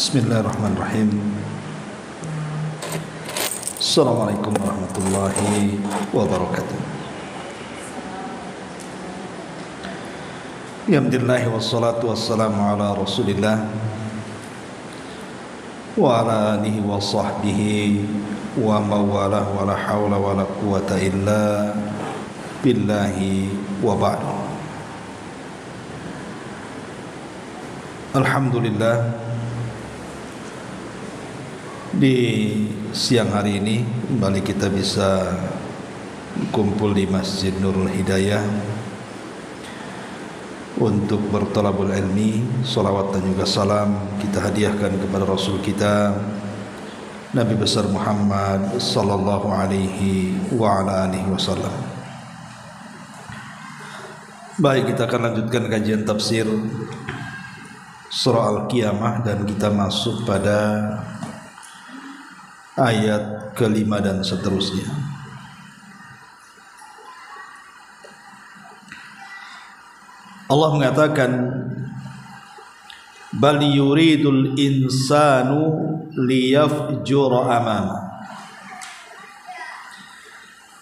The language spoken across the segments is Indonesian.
Bismillahirrahmanirrahim. Assalamualaikum warahmatullahi wabarakatuh. Alhamdulillah wassalatu wassalamu ala Rasulillah wa ala alihi wa sahbihi wa mawalah wa la hawla wa la quwata illa billahi wa ba'du. Alhamdulillah, di siang hari ini kembali kita bisa kumpul di Masjid Nurul Hidayah untuk bertalabul ilmi. Salawat dan juga salam kita hadiahkan kepada Rasul kita Nabi besar Muhammad sallallahu alaihi wa ala alihi wasallam. Baik, kita akan lanjutkan kajian tafsir surah Al-Qiyamah dan kita masuk pada ayat kelima dan seterusnya. Allah mengatakan, bal yuridul insanu liyafjura amama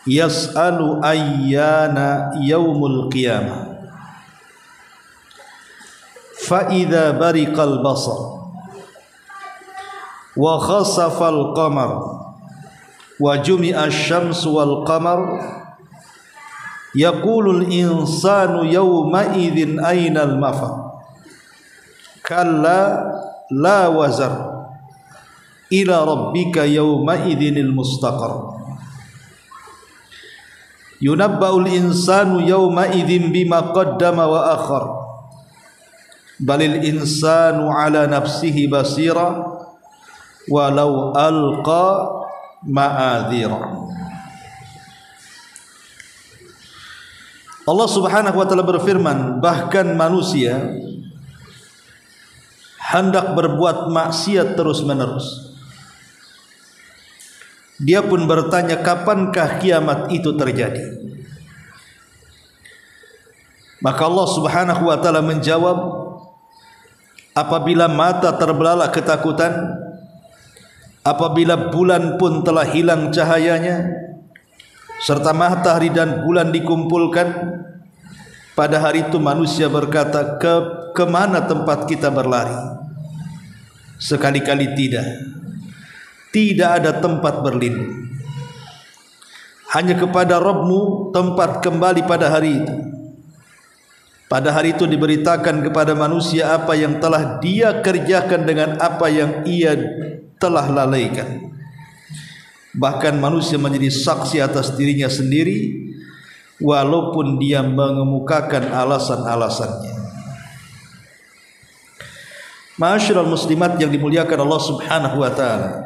yas'alu ayyana yaumul qiyamah fa idza bariqal basar wa khasafal qamar wa jumi'a asy-syamsu wal qamar yaqulul insanu yawma idzin aynal mafar kalla la wazar ila rabbika yawma idzinil mustaqar yunabba'ul insanu yawma idzin bima qaddama wa akhar balil insanu ala nafsihi basira walau alqa ma'adhira. Allah subhanahu wa ta'ala berfirman, bahkan manusia hendak berbuat maksiat terus menerus. Dia pun bertanya, kapankah kiamat itu terjadi? Maka Allah subhanahu wa ta'ala menjawab, apabila mata terbelalak ketakutan, apabila bulan pun telah hilang cahayanya, serta matahari dan bulan dikumpulkan, pada hari itu manusia berkata, kemana tempat kita berlari? Sekali-kali tidak ada tempat berlindung, hanya kepada Rabbmu tempat kembali pada hari itu. Pada hari itu diberitakan kepada manusia apa yang telah dia kerjakan dengan apa yang ia telah lalaikan. Bahkan manusia menjadi saksi atas dirinya sendiri walaupun dia mengemukakan alasan-alasannya. Ma'asyiral muslimat yang dimuliakan Allah subhanahu wa ta'ala,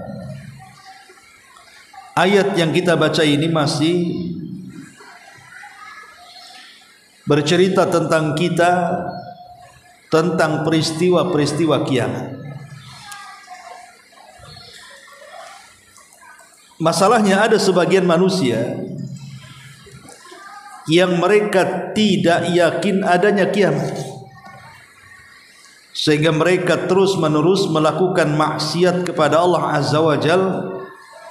ayat yang kita baca ini masih bercerita tentang kita, tentang peristiwa-peristiwa kiamat. Masalahnya ada sebagian manusia yang mereka tidak yakin adanya kiamat, sehingga mereka terus-menerus melakukan maksiat kepada Allah Azza wa Jalla,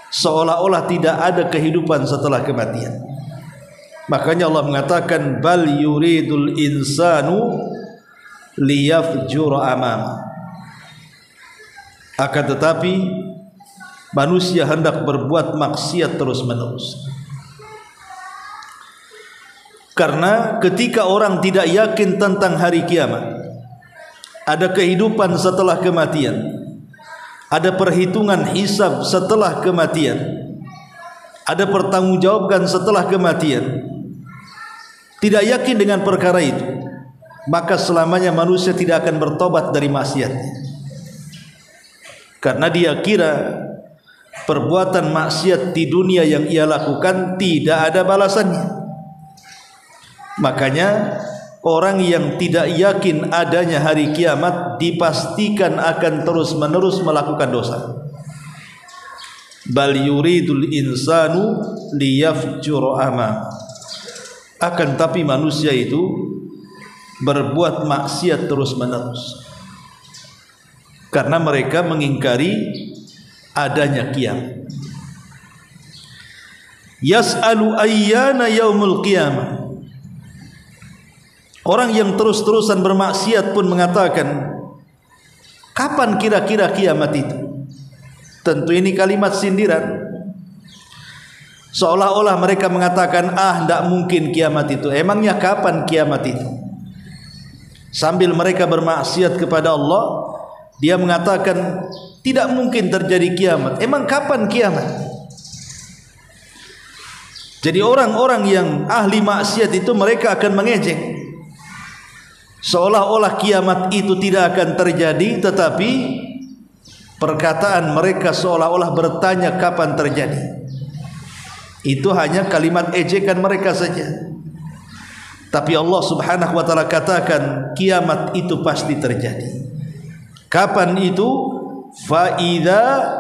seolah-olah tidak ada kehidupan setelah kematian. Makanya Allah mengatakan, bal yuridul insanu liyafjura amama. Akan tetapi manusia hendak berbuat maksiat terus-menerus. Karena ketika orang tidak yakin tentang hari kiamat, ada kehidupan setelah kematian, ada perhitungan hisab setelah kematian, ada pertanggungjawaban setelah kematian, tidak yakin dengan perkara itu, maka selamanya manusia tidak akan bertobat dari maksiatnya. Karena dia kira perbuatan maksiat di dunia yang ia lakukan tidak ada balasannya. Makanya orang yang tidak yakin adanya hari kiamat dipastikan akan terus-menerus melakukan dosa. Bal yuridul insanu liyafjura amama. Akan tapi manusia itu berbuat maksiat terus-menerus. karena mereka mengingkari adanya kiamat. Yas'alu ayyana yaumul qiyamah. Orang yang terus-terusan bermaksiat pun mengatakan, kapan kira-kira kiamat itu? Tentu ini kalimat sindiran. Seolah-olah mereka mengatakan, tidak mungkin kiamat itu. Emangnya kapan kiamat itu? Sambil mereka bermaksiat kepada Allah, dia mengatakan tidak mungkin terjadi kiamat. Emang kapan kiamat? Jadi orang-orang yang ahli maksiat itu mereka akan mengejek, seolah-olah kiamat itu tidak akan terjadi, tetapi perkataan mereka seolah-olah bertanya kapan terjadi. Itu hanya kalimat ejekan mereka saja. Tapi Allah Subhanahu wa taala katakan kiamat itu pasti terjadi. Kapan itu? Fa idza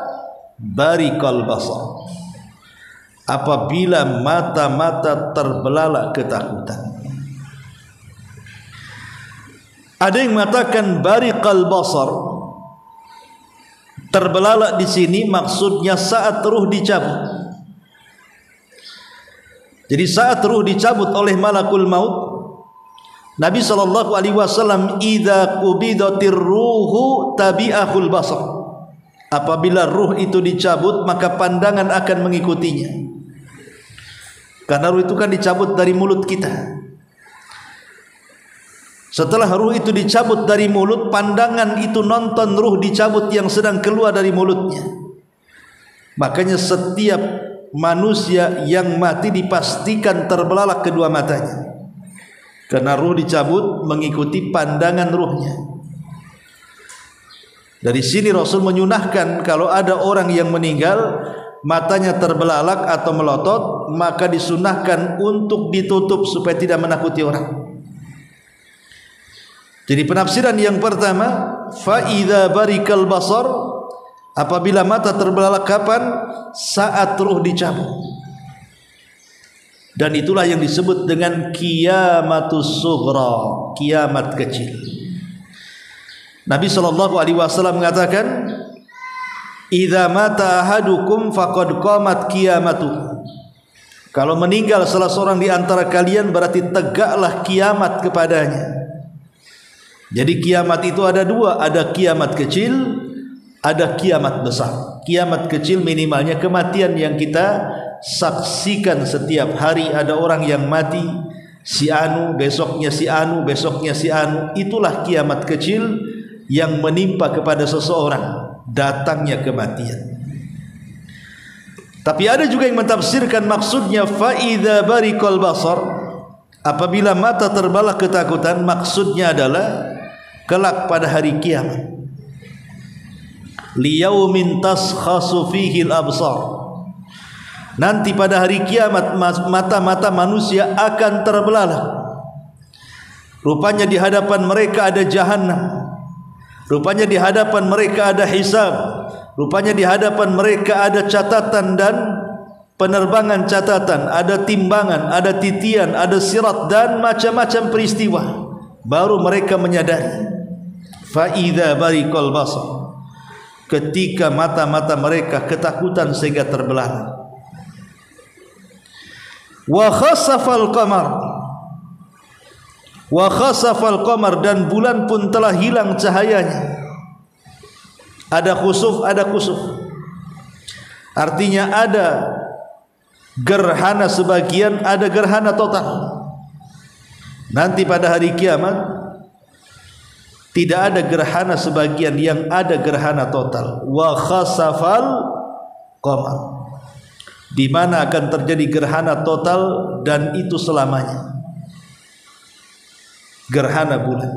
barikal basar. Apabila mata-mata terbelalak ketakutan. Ada yang mengatakan barikal basar, terbelalak di sini maksudnya saat ruh dicabut. Jadi saat ruh dicabut oleh malakul maut, Nabi SAW, idza qubidatir ruhu tabi'ahul basar. Apabila ruh itu dicabut, maka pandangan akan mengikutinya. Karena ruh itu kan dicabut dari mulut kita. Setelah ruh itu dicabut dari mulut, pandangan itu nonton ruh dicabut yang sedang keluar dari mulutnya. Makanya setiap manusia yang mati dipastikan terbelalak kedua matanya, karena ruh dicabut mengikuti pandangan ruhnya. Dari sini Rasul menyunahkan kalau ada orang yang meninggal matanya terbelalak atau melotot, maka disunahkan untuk ditutup supaya tidak menakuti orang. Jadi penafsiran yang pertama, fa idza barikal basar, apabila mata terbelalak kapan? Saat ruh dicabut. Dan itulah yang disebut dengan qiyamatus sughra, kiamat kecil. Nabi SAW mengatakan, idza mata ahadukum faqad qamat qiyamatuh. Kalau meninggal salah seorang di antara kalian berarti tegaklah kiamat kepadanya. Jadi kiamat itu ada dua, ada kiamat kecil, ada kiamat besar. Kiamat kecil minimalnya kematian yang kita saksikan setiap hari. Ada orang yang mati, si anu, besoknya si anu, besoknya si anu. Itulah kiamat kecil yang menimpa kepada seseorang, datangnya kematian. Tapi ada juga yang mentafsirkan maksudnya fa idza barikal basar, apabila mata terbelalak ketakutan, maksudnya adalah kelak pada hari kiamat. Liyaumin taskhasu fihi al-absar. Nanti pada hari kiamat mata-mata manusia akan terbelalak. Rupanya di hadapan mereka ada jahanam. Rupanya di hadapan mereka ada hisab. Rupanya di hadapan mereka ada catatan dan penerbangan catatan, ada timbangan, ada titian, ada sirat dan macam-macam peristiwa. Baru mereka menyadari. Fa idza barikal basar, ketika mata-mata mereka ketakutan sehingga terbelalak. Wa khasafal qamar, wa khasafal qamar, dan bulan pun telah hilang cahayanya. Ada khusuf, ada kusuf. Artinya ada gerhana sebagian, ada gerhana total. Nanti pada hari kiamat tidak ada gerhana sebagian, yang ada gerhana total. Wa khasafal qamar, di mana akan terjadi gerhana total, dan itu selamanya. Gerhana bulan.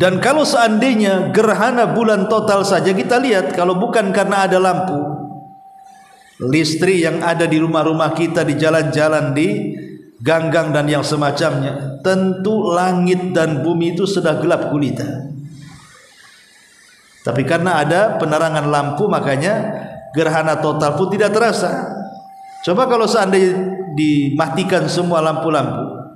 Dan kalau seandainya gerhana bulan total saja, kita lihat kalau bukan karena ada lampu listrik yang ada di rumah-rumah kita, di jalan-jalan, di gang-gang dan yang semacamnya, tentu langit dan bumi itu sudah gelap gulita. Tapi karena ada penerangan lampu, makanya gerhana total pun tidak terasa. Coba kalau seandainya dimatikan semua lampu-lampu,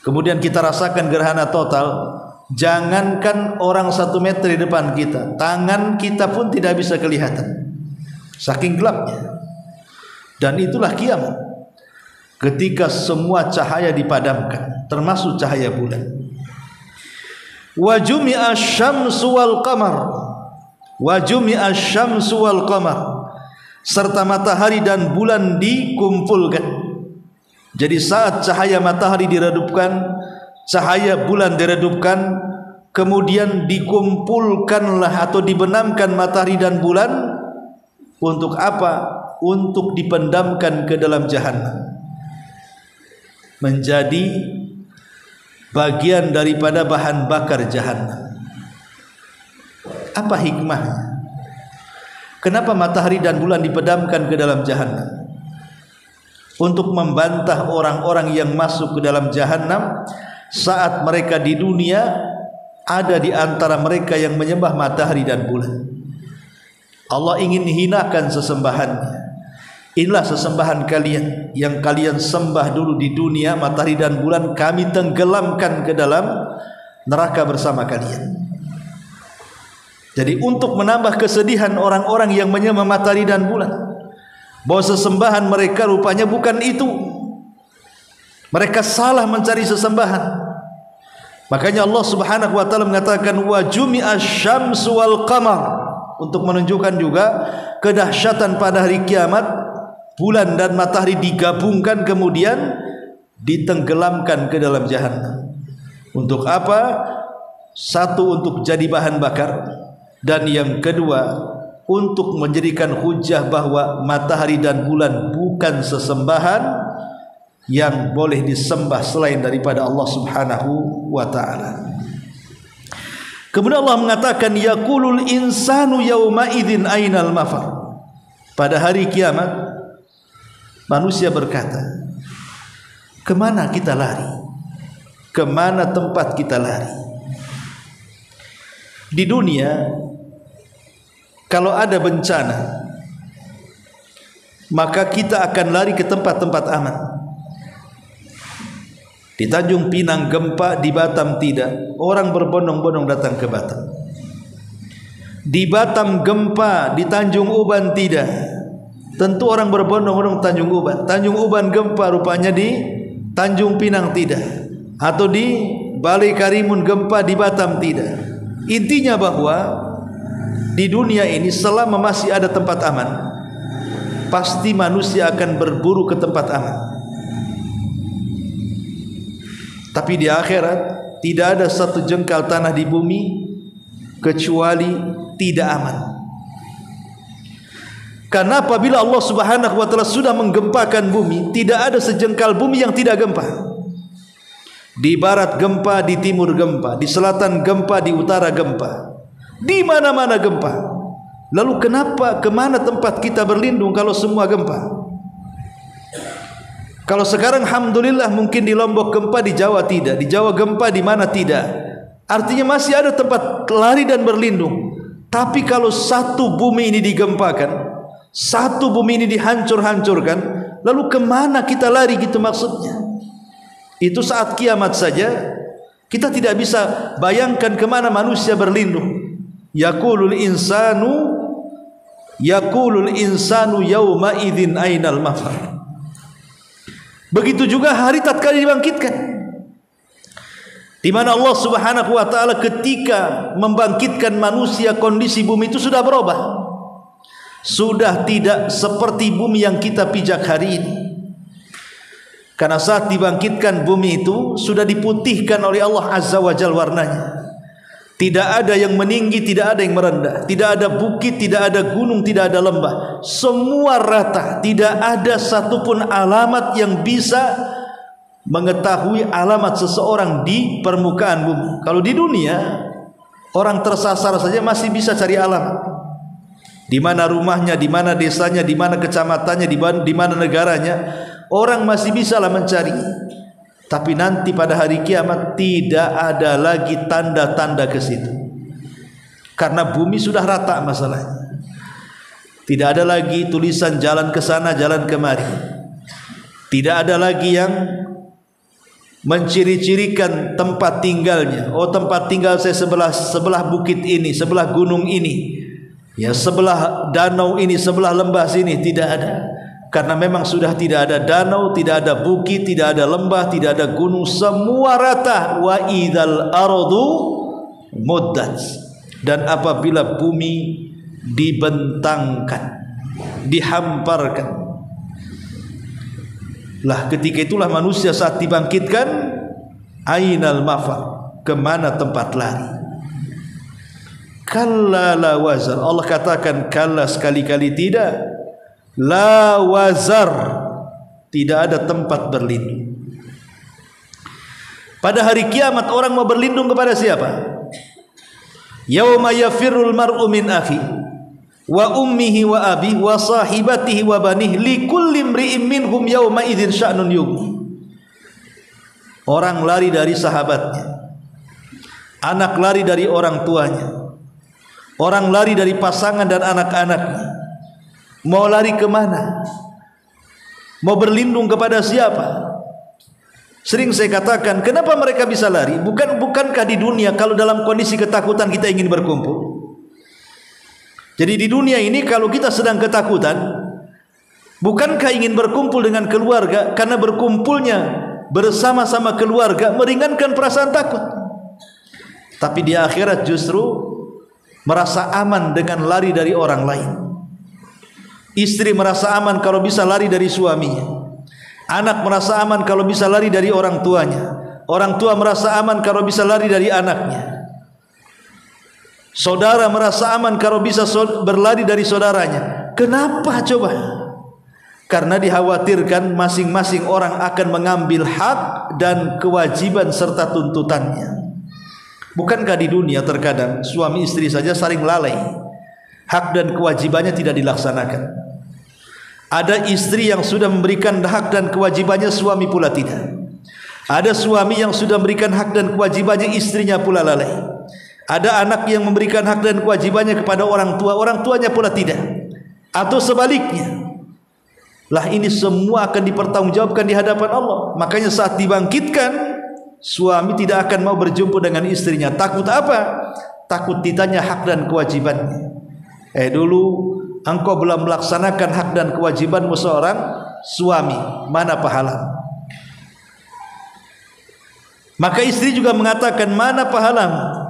kemudian kita rasakan gerhana total, Jangankan orang 1 meter di depan kita, tangan kita pun tidak bisa kelihatan, saking gelapnya. Dan itulah kiamat, ketika semua cahaya dipadamkan, termasuk cahaya bulan. Wa jumi'a asy-syamsu wal qamar, wa jumi'a asy-syamsu wal qamar, serta matahari dan bulan dikumpulkan. Jadi saat cahaya matahari diredupkan, cahaya bulan diredupkan, kemudian dikumpulkanlah atau dibenamkan matahari dan bulan. Untuk apa? Untuk dipendamkan ke dalam jahanam, menjadi bagian daripada bahan bakar jahanam. Apa hikmahnya? Kenapa matahari dan bulan dipendamkan ke dalam jahanam? Untuk membantah orang-orang yang masuk ke dalam jahanam saat mereka di dunia ada di antara mereka yang menyembah matahari dan bulan. Allah ingin hinakan sesembahannya. Inilah sesembahan kalian yang kalian sembah dulu di dunia, matahari dan bulan kami tenggelamkan ke dalam neraka bersama kalian. Jadi untuk menambah kesedihan orang-orang yang menyembah matahari dan bulan, bahwa sesembahan mereka rupanya bukan itu, mereka salah mencari sesembahan. Makanya Allah Subhanahu wa taala mengatakan wa jumi'asy syamsu wal qamar, untuk menunjukkan juga kedahsyatan pada hari kiamat. Bulan dan matahari digabungkan kemudian ditenggelamkan ke dalam jahanam. Untuk apa? Satu, untuk jadi bahan bakar, dan yang kedua untuk menjadikan hujah bahwa matahari dan bulan bukan sesembahan yang boleh disembah selain daripada Allah Subhanahu wa taala. Kemudian Allah mengatakan yaqulul insanu yauma idzin ainal mafar. Pada hari kiamat manusia berkata, kemana kita lari? Kemana tempat kita lari? Di dunia kalau ada bencana, maka kita akan lari ke tempat-tempat aman. Di Tanjung Pinang gempa, di Batam tidak. Orang berbondong-bondong datang ke Batam. Di Batam gempa, di Tanjung Uban tidak. Tentu orang berbondong-bondong Tanjung Uban. Tanjung Uban gempa, rupanya di Tanjung Pinang tidak. Atau di Balai Karimun gempa, di Batam tidak. Intinya bahwa di dunia ini selama masih ada tempat aman, pasti manusia akan berburu ke tempat aman. Tapi di akhirat tidak ada satu jengkal tanah di bumi kecuali tidak aman. Karena apabila Allah Subhanahu wa taala sudah menggempakan bumi, tidak ada sejengkal bumi yang tidak gempa. Di barat gempa, di timur gempa, di selatan gempa, di utara gempa. Di mana-mana gempa. Lalu kenapa, kemana tempat kita berlindung kalau semua gempa? Kalau sekarang alhamdulillah mungkin di Lombok gempa, di Jawa tidak, di Jawa gempa, di mana tidak. Artinya masih ada tempat lari dan berlindung. Tapi kalau satu bumi ini digempakan, satu bumi ini dihancur-hancurkan, lalu kemana kita lari gitu maksudnya? Itu saat kiamat saja kita tidak bisa bayangkan kemana manusia berlindung. Yaqulul insanu yauma idzin ainal mafar. Begitu juga hari tatkala dibangkitkan, di mana Allah Subhanahu wa taala ketika membangkitkan manusia, kondisi bumi itu sudah berubah. Sudah tidak seperti bumi yang kita pijak hari ini. Karena saat dibangkitkan bumi itu sudah diputihkan oleh Allah Azza wa Jalla warnanya. Tidak ada yang meninggi, tidak ada yang merendah, tidak ada bukit, tidak ada gunung, tidak ada lembah. Semua rata, tidak ada satupun alamat yang bisa mengetahui alamat seseorang di permukaan bumi. Kalau di dunia, orang tersasar saja masih bisa cari alamat. Di mana rumahnya, di mana desanya, di mana kecamatannya, di mana negaranya, orang masih bisa lah mencari. Tapi nanti pada hari kiamat tidak ada lagi tanda-tanda ke situ. Karena bumi sudah rata masalahnya. Tidak ada lagi tulisan jalan ke sana, jalan kemari. Tidak ada lagi yang menciri-cirikan tempat tinggalnya. Oh, tempat tinggal saya sebelah bukit ini, sebelah gunung ini, ya sebelah danau ini, sebelah lembah sini. Tidak ada, karena memang sudah tidak ada danau, tidak ada bukit, tidak ada lembah, tidak ada gunung, semua rata. Wa idzal ardu muddat, dan apabila bumi dibentangkan, dihamparkan, lah ketika itulah manusia saat dibangkitkan, ainal mafar, kemana tempat lari? Kalla la wazar, Allah katakan kalla, sekali-kali tidak. La wazar, tidak ada tempat berlindung. Pada hari kiamat orang mau berlindung kepada siapa? Yauma yafirrul mar'u min akhi wa ummihi wa abi wa sahibatihi wa banih likulli imri'in minhum yawma idzin sya'nun yughni. Orang lari dari sahabatnya, anak lari dari orang tuanya, orang lari dari pasangan dan anak-anaknya. Mau lari kemana? Mau berlindung kepada siapa? Sering saya katakan, kenapa mereka bisa lari? Bukankah di dunia kalau dalam kondisi ketakutan kita ingin berkumpul? Jadi di dunia ini kalau kita sedang ketakutan, bukankah ingin berkumpul dengan keluarga? Karena berkumpulnya bersama-sama keluarga meringankan perasaan takut. Tapi di akhirat justru merasa aman dengan lari dari orang lain. Istri merasa aman kalau bisa lari dari suaminya. Anak merasa aman kalau bisa lari dari orang tuanya. Orang tua merasa aman kalau bisa lari dari anaknya. Saudara merasa aman kalau bisa berlari dari saudaranya. Kenapa coba? Karena dikhawatirkan masing-masing orang akan mengambil hak dan kewajiban serta tuntutannya. Bukankah di dunia terkadang suami istri saja saling lalai, hak dan kewajibannya tidak dilaksanakan. Ada istri yang sudah memberikan hak dan kewajibannya, suami pula tidak. Ada suami yang sudah memberikan hak dan kewajibannya, istrinya pula lalai. Ada anak yang memberikan hak dan kewajibannya kepada orang tua, orang tuanya pula tidak. Atau sebaliknya. Lah ini semua akan dipertanggungjawabkan di hadapan Allah. Makanya saat dibangkitkan, suami tidak akan mau berjumpa dengan istrinya. Takut apa? Takut ditanya hak dan kewajibannya. Dulu engkau belum melaksanakan hak dan kewajibanmu seorang suami, mana pahala? Maka istri juga mengatakan, mana pahalamu?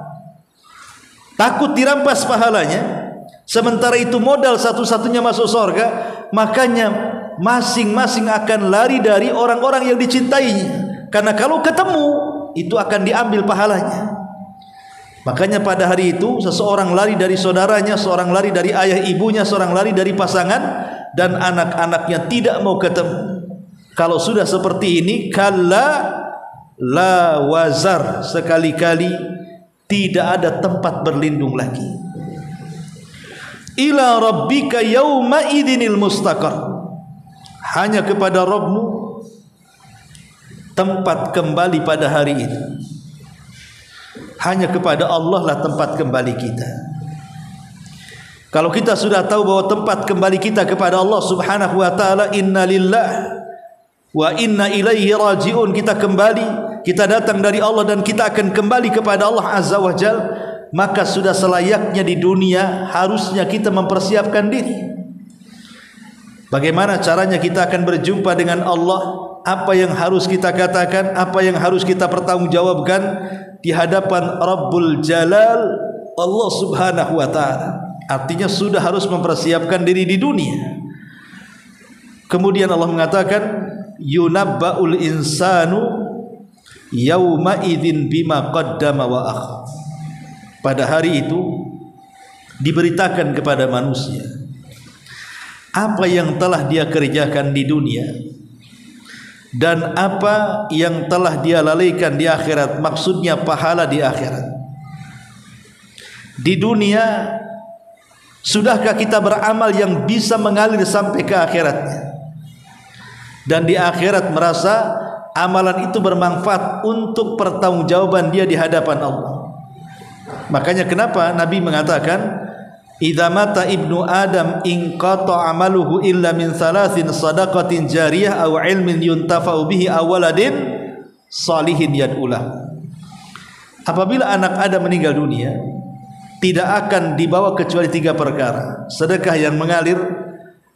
Takut dirampas pahalanya. Sementara itu modal satu-satunya masuk surga. Makanya masing-masing akan lari dari orang-orang yang dicintainya. Karena kalau ketemu, itu akan diambil pahalanya. Makanya pada hari itu seseorang lari dari saudaranya, seorang lari dari ayah ibunya, seorang lari dari pasangan dan anak-anaknya, tidak mau ketemu. Kalau sudah seperti ini, kalla la wazar, sekali-kali tidak ada tempat berlindung lagi. Ila rabbika yauma idzinil mustaqar, hanya kepada Rabbmu tempat kembali pada hari itu. Hanya kepada Allah lah tempat kembali kita. Kalau kita sudah tahu bahwa tempat kembali kita kepada Allah Subhanahu wa taala, inna lillah wa inna ilaihi rajiun, kita kembali, kita datang dari Allah dan kita akan kembali kepada Allah Azza wa Jal, maka sudah selayaknya di dunia harusnya kita mempersiapkan diri. Bagaimana caranya kita akan berjumpa dengan Allah? Apa yang harus kita katakan? Apa yang harus kita pertanggungjawabkan di hadapan Rabbul Jalal Allah Subhanahu wa taala? Artinya sudah harus mempersiapkan diri di dunia. Kemudian Allah mengatakan, yunabba'ul insanu yauma idzin bima qaddama wa akhar. Pada hari itu diberitakan kepada manusia apa yang telah dia kerjakan di dunia dan apa yang telah dia lalaikan di akhirat. Maksudnya pahala di akhirat. Di dunia, sudahkah kita beramal yang bisa mengalir sampai ke akhiratnya? Dan di akhirat merasa amalan itu bermanfaat untuk pertanggungjawaban dia di hadapan Allah. Makanya kenapa Nabi mengatakan, idza mata ibnu adam in qata amaluhu illa min thalathin sadaqatin jariyah aw ilmin yuntafa'u bihi aw waladin salihin yad'ulah. Apabila anak Adam meninggal dunia, tidak akan dibawa kecuali 3 perkara: sedekah yang mengalir,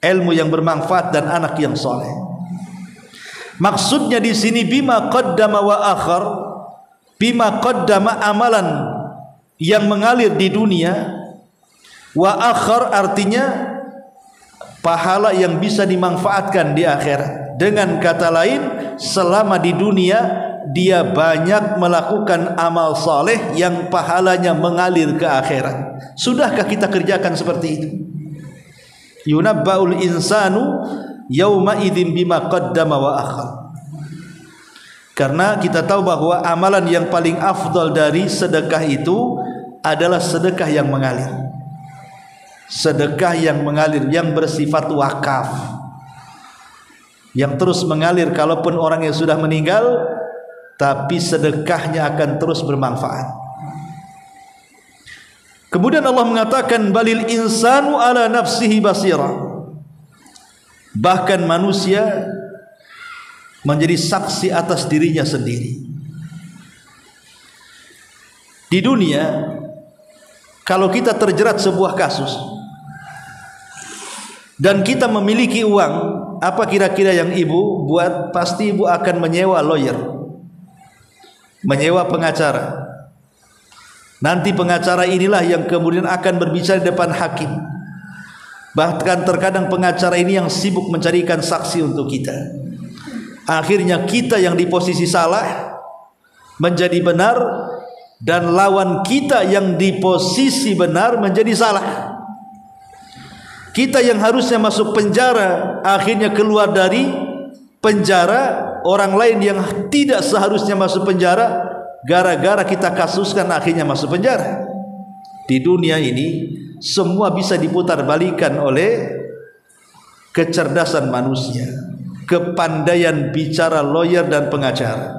ilmu yang bermanfaat, dan anak yang soleh. Maksudnya di sini bima qaddama wa akhar, bima qaddama amalan yang mengalir di dunia, wa akhar artinya pahala yang bisa dimanfaatkan di akhirat. Dengan kata lain, selama di dunia dia banyak melakukan amal saleh yang pahalanya mengalir ke akhirat. Sudahkah kita kerjakan seperti itu? Yunabba'ul insanu yauma idzin bima qaddama wa akhar. Karena kita tahu bahwa amalan yang paling afdal dari sedekah itu adalah sedekah yang mengalir. Sedekah yang mengalir, yang bersifat wakaf, yang terus mengalir kalaupun orang yang sudah meninggal, tapi sedekahnya akan terus bermanfaat. Kemudian Allah mengatakan balil insanu ala nafsihi basira. Bahkan manusia menjadi saksi atas dirinya sendiri. Di dunia, kalau kita terjerat sebuah kasus dan kita memiliki uang, apa kira-kira yang ibu buat? Pasti ibu akan menyewa lawyer, menyewa pengacara. Nanti pengacara inilah yang kemudian akan berbicara di depan hakim. Bahkan terkadang pengacara ini yang sibuk mencarikan saksi untuk kita. Akhirnya kita yang di posisi salah menjadi benar, dan lawan kita yang di posisi benar menjadi salah. Kita yang harusnya masuk penjara akhirnya keluar dari penjara, orang lain yang tidak seharusnya masuk penjara gara-gara kita kasuskan akhirnya masuk penjara. Di dunia ini semua bisa diputar balikan oleh kecerdasan manusia, kepandaian bicara lawyer dan pengacara,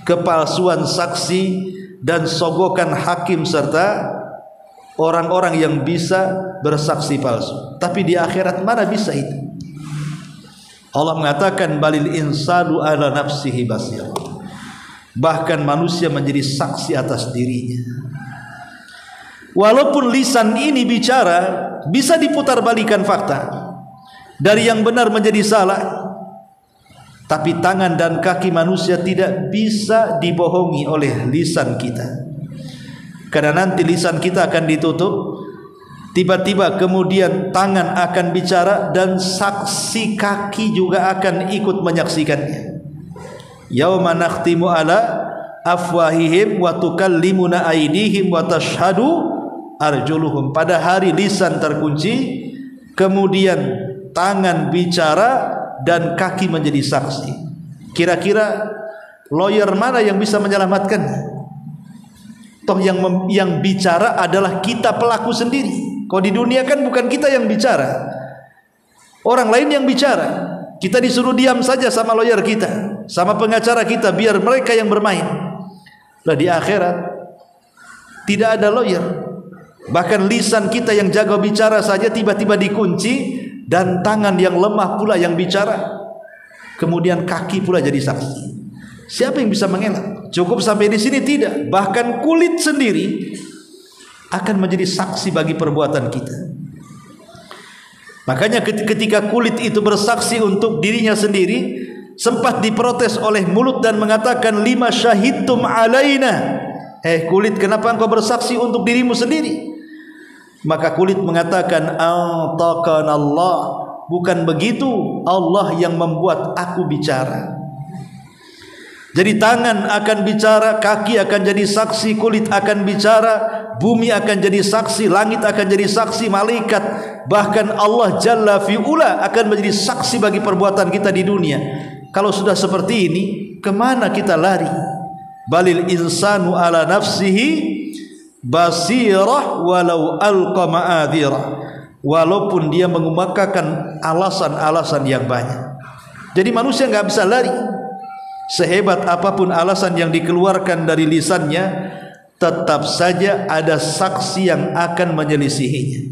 kepalsuan saksi dan sogokan hakim serta orang-orang yang bisa bersaksi palsu. Tapi di akhirat mana bisa itu? Allah mengatakan balil insanu ala nafsihi basir. Bahkan manusia menjadi saksi atas dirinya. Walaupun lisan ini bicara, bisa diputar balikan fakta, dari yang benar menjadi salah, tapi tangan dan kaki manusia tidak bisa dibohongi oleh lisan kita. Karena nanti lisan kita akan ditutup, tiba-tiba kemudian tangan akan bicara dan saksi kaki juga akan ikut menyaksikannya. Yauma nakhtimu ala afwahihim wa tukallimuna aydihim wa tashhadu arjuluhum. Pada hari lisan terkunci, kemudian tangan bicara dan kaki menjadi saksi. Kira-kira lawyer mana yang bisa menyelamatkan? Toh yang bicara adalah kita pelaku sendiri. Kalau di dunia kan bukan kita yang bicara, orang lain yang bicara. Kita disuruh diam saja sama lawyer kita, sama pengacara kita, biar mereka yang bermain. Lah di akhirat tidak ada lawyer. Bahkan lisan kita yang jago bicara saja tiba-tiba dikunci, dan tangan yang lemah pula yang bicara, kemudian kaki pula jadi saksi. Siapa yang bisa mengelak? Cukup sampai di sini? Tidak. Bahkan kulit sendiri akan menjadi saksi bagi perbuatan kita. Makanya ketika kulit itu bersaksi untuk dirinya sendiri, sempat diprotes oleh mulut dan mengatakan lima syahidtum alaina. Kulit, kenapa engkau bersaksi untuk dirimu sendiri? Maka kulit mengatakan antaqanallah, bukan begitu, Allah yang membuat aku bicara. Jadi tangan akan bicara, kaki akan jadi saksi, kulit akan bicara, bumi akan jadi saksi, langit akan jadi saksi, malaikat, bahkan Allah Jalla fi'ula akan menjadi saksi bagi perbuatan kita di dunia. Kalau sudah seperti ini, kemana kita lari? Balil insanu ala nafsihi basirah walau alqa ma'adhirah. Walaupun dia mengemukakan alasan-alasan yang banyak. Jadi manusia nggak bisa lari. Sehebat apapun alasan yang dikeluarkan dari lisannya, tetap saja ada saksi yang akan menyelisihinya.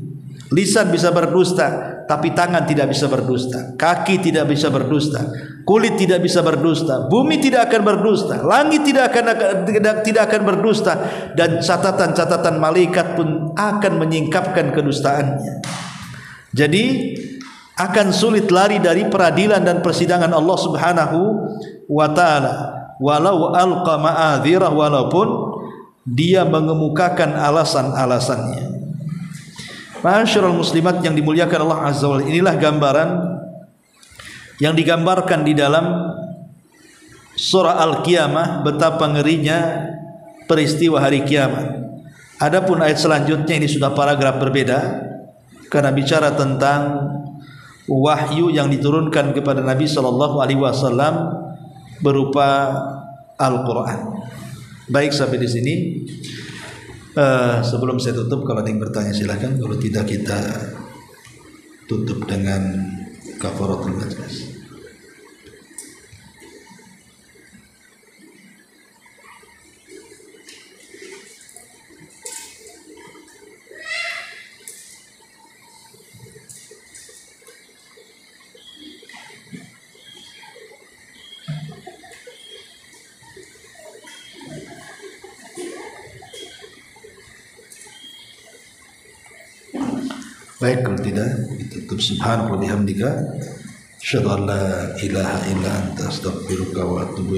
Lisan bisa berdusta, tapi tangan tidak bisa berdusta. Kaki tidak bisa berdusta. Kulit tidak bisa berdusta. Bumi tidak akan berdusta. Langit tidak akan berdusta. Dan catatan-catatan malaikat pun akan menyingkapkan kedustaannya. Jadi akan sulit lari dari peradilan dan persidangan Allah Subhanahu wa ta'ala. Walau alqa ma'adhirah, walaupun dia mengemukakan alasan-alasannya. Ma'asyiral muslimat yang dimuliakan Allah Azza wa Jalla, inilah gambaran yang digambarkan di dalam surah Al-Qiyamah, betapa ngerinya peristiwa hari kiamat. Adapun ayat selanjutnya ini sudah paragraf berbeda, karena bicara tentang wahyu yang diturunkan kepada Nabi sallallahu alaihi wasallam berupa Al-Qur'an. Baik, sampai di sini. Sebelum saya tutup, kalau ada yang bertanya silahkan. Kalau tidak, kita tutup dengan kafaratul majlis. Baik, kalau tidak ditutup. Subhanallah wa bihamdika, asyhadu an la ilaha illa anta, astaghfiruka wa atubu ilaik.